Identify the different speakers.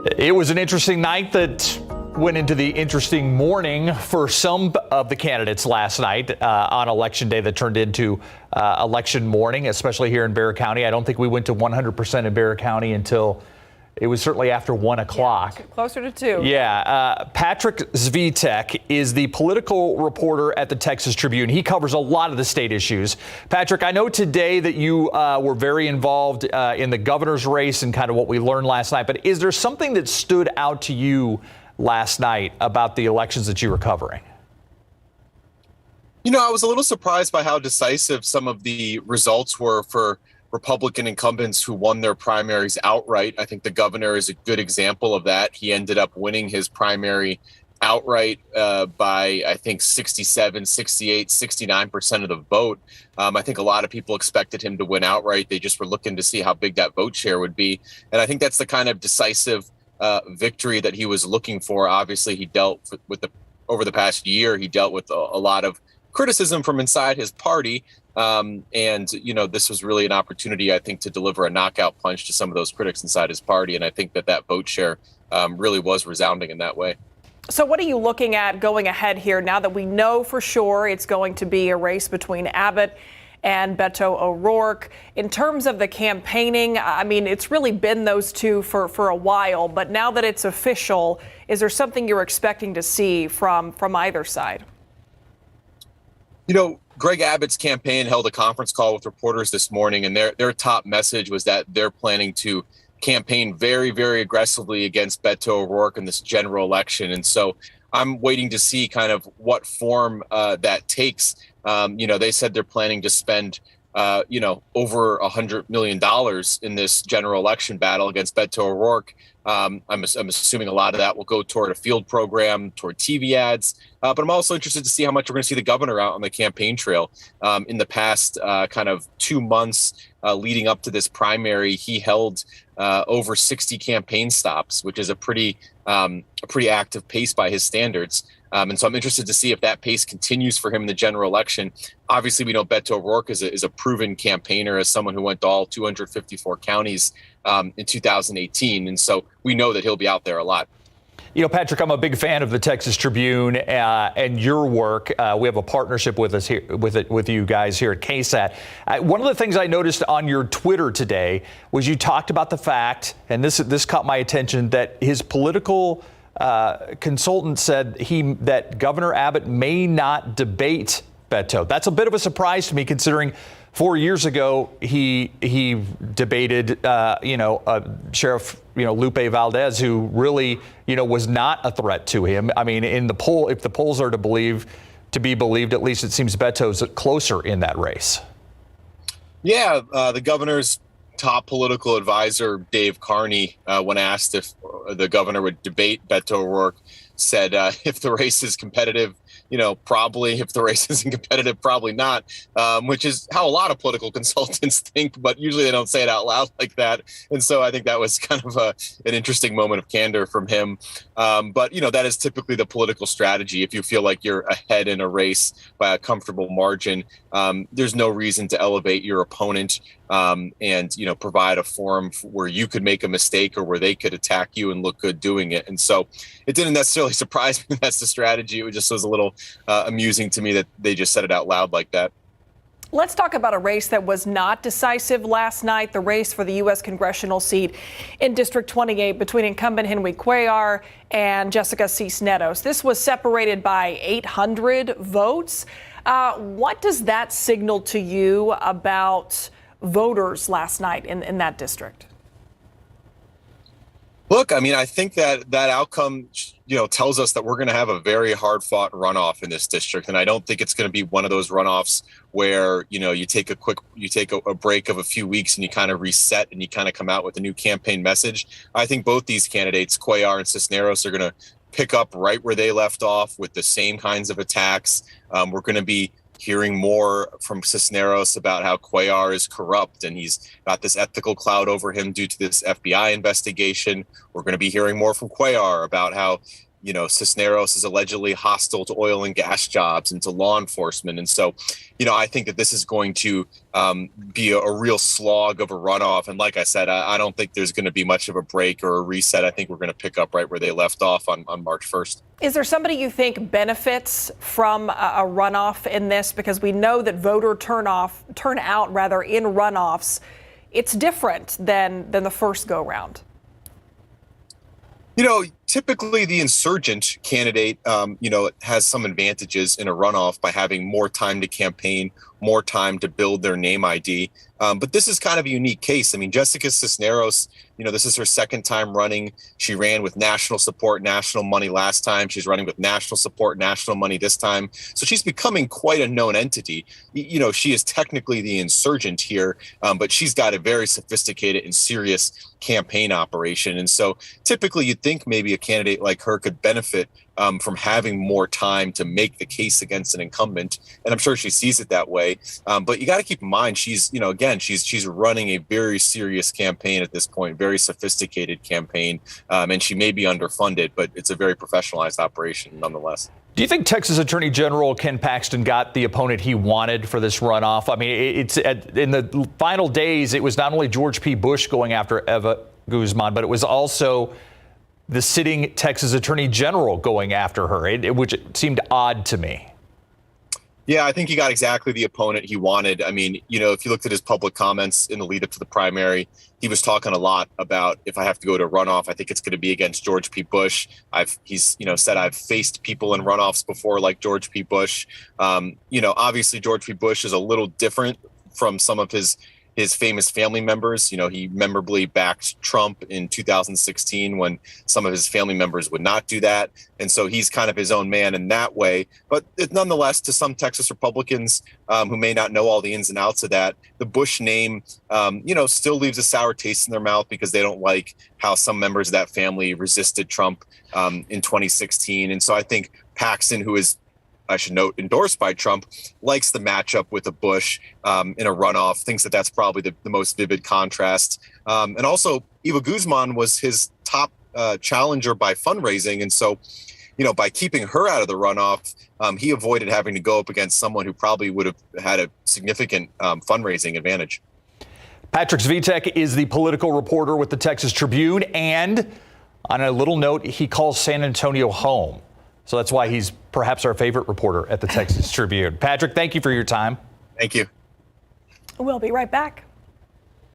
Speaker 1: It was an interesting night that went into the interesting morning for some of the candidates last night on Election Day that turned into election morning, especially here in Bexar County. I don't think we went to 100% in Bexar County until it was certainly after 1 o'clock.
Speaker 2: Yeah, closer to 2.
Speaker 1: Yeah. Patrick Svitek is the political reporter at the Texas Tribune. He covers a lot of the state issues. Patrick, I know today that you were very involved in the governor's race and kind of what we learned last night, but is there something that stood out to you last night about the elections that you were covering?
Speaker 3: You know, I was a little surprised by how decisive some of the results were for Republican incumbents who won their primaries outright. I think the governor is a good example of that. He ended up winning his primary outright by, I think, 67, 68, 69% of the vote. I think a lot of people expected him to win outright. They just were looking to see how big that vote share would be. And I think that's the kind of decisive victory that he was looking for. Obviously, he dealt with over the past year, he dealt with a lot of criticism from inside his party. And, you know, this was really an opportunity, I think, to deliver a knockout punch to some of those critics inside his party. And I think that vote share really was resounding in that way.
Speaker 2: So what are you looking at going ahead here now that we know for sure it's going to be a race between Abbott and Beto O'Rourke? In terms of the campaigning, I mean, it's really been those two for a while. But now that it's official, is there something you're expecting to see from either side?
Speaker 3: You know, Greg Abbott's campaign held a conference call with reporters this morning, and their top message was that they're planning to campaign very, very aggressively against Beto O'Rourke in this general election. And so I'm waiting to see kind of what form that takes. You know, they said they're planning to spend, you know, over $100 million in this general election battle against Beto O'Rourke. I'm assuming a lot of that will go toward a field program, toward TV ads. But I'm also interested to see how much we're going to see the governor out on the campaign trail. In the past kind of 2 months leading up to this primary, he held over 60 campaign stops, which is a pretty active pace by his standards. And so I'm interested to see if that pace continues for him in the general election. Obviously, we know Beto O'Rourke is a proven campaigner, as someone who went to all 254 counties in 2018. And so we know that he'll be out there a lot.
Speaker 1: You know, Patrick, I'm a big fan of the Texas Tribune and your work. We have a partnership with us here, with you guys here at KSAT. One of the things I noticed on your Twitter today was you talked about the fact, and this caught my attention, that his political consultant said that Governor Abbott may not debate Beto. That's a bit of a surprise to me, considering 4 years ago he debated Sheriff Lupe Valdez, who really was not a threat to him. I mean, in the poll, if the polls are to be believed, at least it seems Beto's closer in that race. Yeah,
Speaker 3: the governor's top political advisor, Dave Carney, when asked if the governor would debate Beto O'Rourke, said if the race is competitive, probably. If the race isn't competitive, probably not, which is how a lot of political consultants think, but usually they don't say it out loud like that. And so I think that was kind of an interesting moment of candor from him. But, that is typically the political strategy. If you feel like you're ahead in a race by a comfortable margin, there's no reason to elevate your opponent and provide a forum where you could make a mistake or where they could attack you and look good doing it. And so it didn't necessarily surprise me that's the strategy. It just was a little amusing to me that they just said it out loud like that.
Speaker 2: Let's talk about a race that was not decisive last night, the race for the U.S. congressional seat in District 28 between incumbent Henry Cuellar and Jessica Cisneros. This was separated by 800 votes. What does that signal to you about voters last night in that district?
Speaker 3: Look, I mean, I think that outcome, tells us that we're going to have a very hard fought runoff in this district. And I don't think it's going to be one of those runoffs where, you take a break of a few weeks and you kind of reset and you kind of come out with a new campaign message. I think both these candidates, Cuellar and Cisneros, are going to pick up right where they left off with the same kinds of attacks. We're going to be hearing more from Cisneros about how Cuellar is corrupt and he's got this ethical cloud over him due to this FBI investigation. We're going to be hearing more from Cuellar about how Cisneros is allegedly hostile to oil and gas jobs and to law enforcement. And so, I think that this is going to be a real slog of a runoff. And like I said, I don't think there's going to be much of a break or a reset. I think we're going to pick up right where they left off on March 1st.
Speaker 2: Is there somebody you think benefits from a runoff in this? Because we know that voter turnout in runoffs, it's different than the first go round.
Speaker 3: Typically the insurgent candidate, has some advantages in a runoff by having more time to campaign, more time to build their name ID. But this is kind of a unique case. I mean, Jessica Cisneros, this is her second time running. She ran with national support, national money last time. She's running with national support, national money this time. So she's becoming quite a known entity. She is technically the insurgent here, but she's got a very sophisticated and serious campaign operation. And so typically you'd think maybe a candidate like her could benefit from having more time to make the case against an incumbent. And I'm sure she sees it that way. But you got to keep in mind, she's running a very serious campaign at this point, very sophisticated campaign. And she may be underfunded, but it's a very professionalized operation nonetheless.
Speaker 1: Do you think Texas Attorney General Ken Paxton got the opponent he wanted for this runoff? I mean, in the final days, it was not only George P. Bush going after Eva Guzman, but it was also the sitting Texas Attorney General going after her, which seemed odd to me.
Speaker 3: Yeah, I think he got exactly the opponent he wanted. I mean, if you looked at his public comments in the lead up to the primary, he was talking a lot about, if I have to go to a runoff, I think it's going to be against George P. Bush. He's said I've faced people in runoffs before, like George P. Bush. Obviously George P. Bush is a little different from some of his famous family members. He memorably backed Trump in 2016 when some of his family members would not do that. And so he's kind of his own man in that way. But nonetheless, to some Texas Republicans who may not know all the ins and outs of that, the Bush name, still leaves a sour taste in their mouth because they don't like how some members of that family resisted Trump in 2016. And so I think Paxton, who is, I should note, endorsed by Trump, likes the matchup with a Bush in a runoff, thinks that that's probably the most vivid contrast. And also, Eva Guzman was his top challenger by fundraising. And so, by keeping her out of the runoff, he avoided having to go up against someone who probably would have had a significant fundraising advantage.
Speaker 1: Patrick Svitek is the political reporter with the Texas Tribune. And on a little note, he calls San Antonio home. So that's why he's perhaps our favorite reporter at the Texas Tribune. Patrick, thank you for your time.
Speaker 3: Thank you.
Speaker 2: We'll be right back.